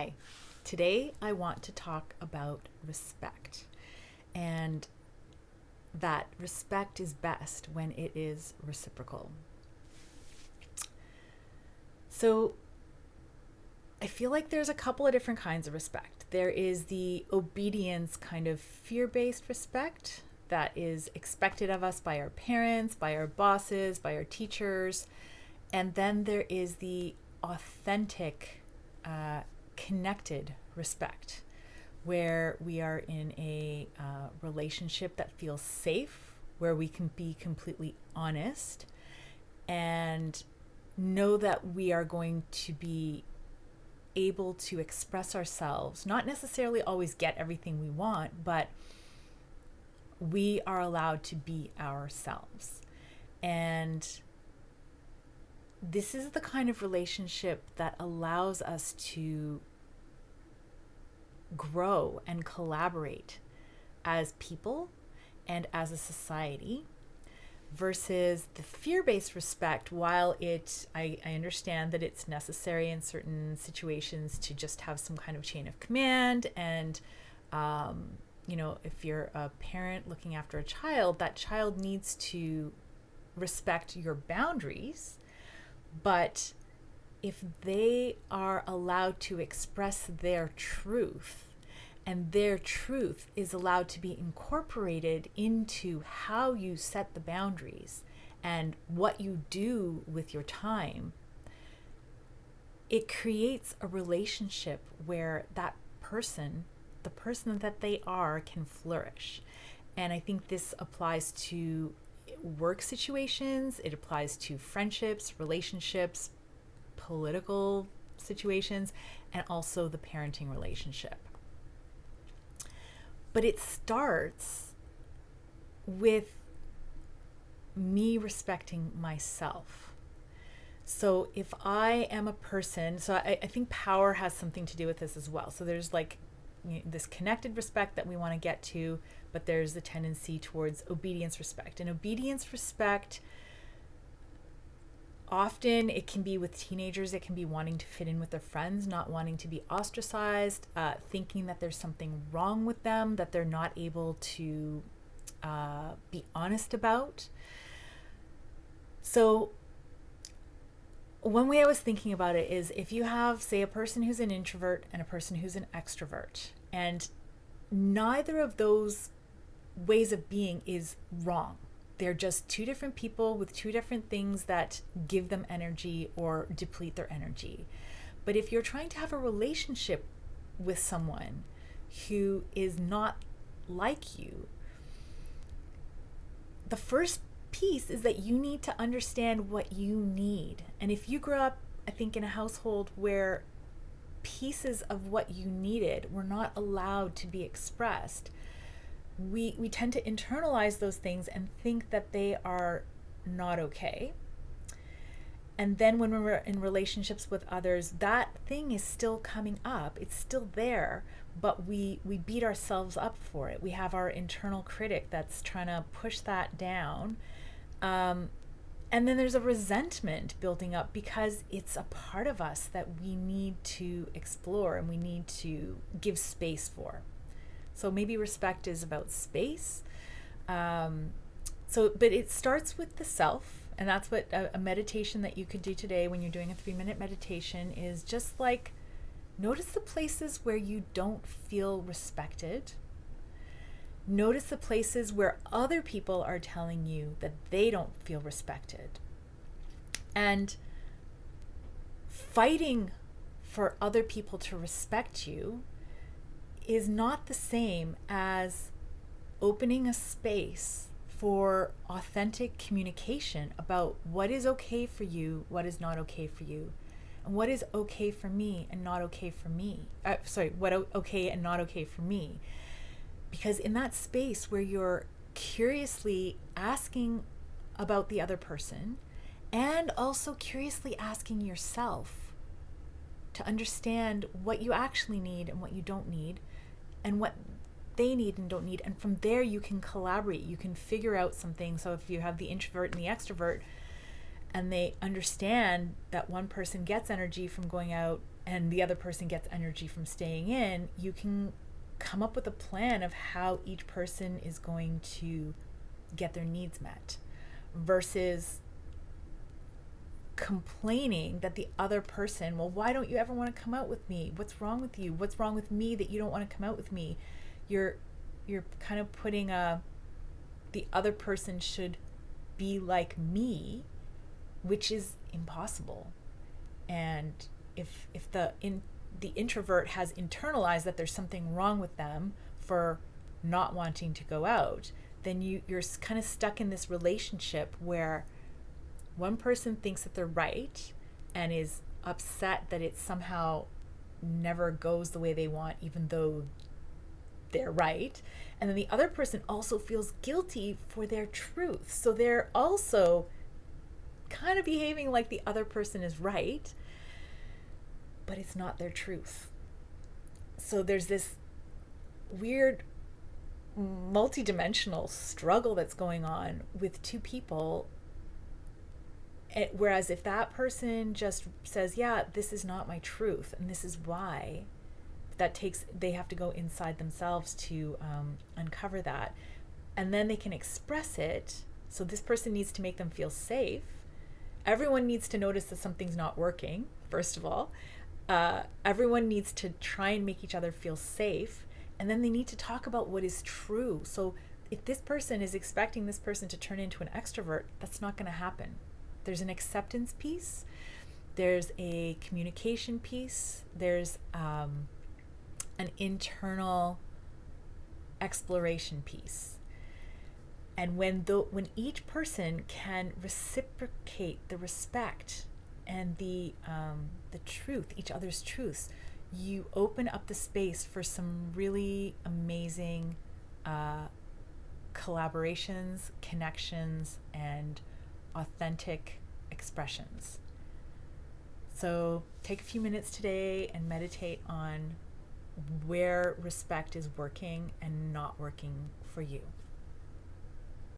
Hi, today I want to talk about respect, and that respect is best when it is reciprocal. So, I feel like there's a couple of different kinds of respect. There is the obedience kind of fear based respect that is expected of us by our parents, by our bosses, by our teachers. And then there is the authentic, connected respect, where we are in a relationship that feels safe, where we can be completely honest and know that we are going to be able to express ourselves, not necessarily always get everything we want, but we are allowed to be ourselves. And this is the kind of relationship that allows us to grow and collaborate as people and as a society, versus the fear-based respect. While I understand that it's necessary in certain situations to just have some kind of chain of command, and if you're a parent looking after a child, that child needs to respect your boundaries. But if they are allowed to express their truth, and their truth is allowed to be incorporated into how you set the boundaries and what you do with your time, it creates a relationship where that person, the person that they are, can flourish. And I think this applies to work situations, it applies to friendships, relationships, political situations, and also the parenting relationship. But it starts with me respecting myself. So if I am a person, so I think power has something to do with this as well. So there's this connected respect that we want to get to, but there's the tendency towards obedience respect. And obedience respect, often it can be with teenagers, it can be wanting to fit in with their friends, not wanting to be ostracized, thinking that there's something wrong with them that they're not able to be honest about. So one way I was thinking about it is, if you have, say, a person who's an introvert and a person who's an extrovert, and neither of those ways of being is wrong. They're just two different people with two different things that give them energy or deplete their energy. But if you're trying to have a relationship with someone who is not like you, the first piece is that you need to understand what you need. And if you grew up, I think, in a household where pieces of what you needed were not allowed to be expressed, we tend to internalize those things and think that they are not okay. And then when we're in relationships with others, that thing is still coming up. It's still there, but we beat ourselves up for it. We have our internal critic that's trying to push that down. And then there's a resentment building up because it's a part of us that we need to explore and we need to give space for. So maybe respect is about space. But it starts with the self. And that's what a meditation that you could do today when you're doing a 3-minute meditation is just like, notice the places where you don't feel respected. Notice the places where other people are telling you that they don't feel respected. And fighting for other people to respect you is not the same as opening a space for authentic communication about what is okay for you, what is not okay for you, and what is okay for me and not okay for me. What okay and not okay for me. Because in that space where you're curiously asking about the other person and also curiously asking yourself to understand what you actually need and what you don't need, and what they need and don't need, and from there you can collaborate, you can figure out something. So if you have the introvert and the extrovert and they understand that one person gets energy from going out and the other person gets energy from staying in, you can come up with a plan of how each person is going to get their needs met, versus complaining that the other person, well, why don't you ever want to come out with me? What's wrong with you? What's wrong with me that you don't want to come out with me? You're kind of putting the other person should be like me, which is impossible. And if the introvert has internalized that there's something wrong with them for not wanting to go out, then you're kind of stuck in this relationship where one person thinks that they're right and is upset that it somehow never goes the way they want, even though they're right. And then the other person also feels guilty for their truth. So they're also kind of behaving like the other person is right, but it's not their truth. So there's this weird multidimensional struggle that's going on with two people. Whereas if that person just says, yeah, this is not my truth and this is why, they have to go inside themselves to uncover that. And then they can express it. So this person needs to make them feel safe. Everyone needs to notice that something's not working, first of all. Everyone needs to try and make each other feel safe. And then they need to talk about what is true. So if this person is expecting this person to turn into an extrovert, that's not going to happen. There's an acceptance piece. There's a communication piece. There's an internal exploration piece. And when each person can reciprocate the respect and the truth, each other's truths, you open up the space for some really amazing collaborations, connections, and authentic expressions. So take a few minutes today and meditate on where respect is working and not working for you.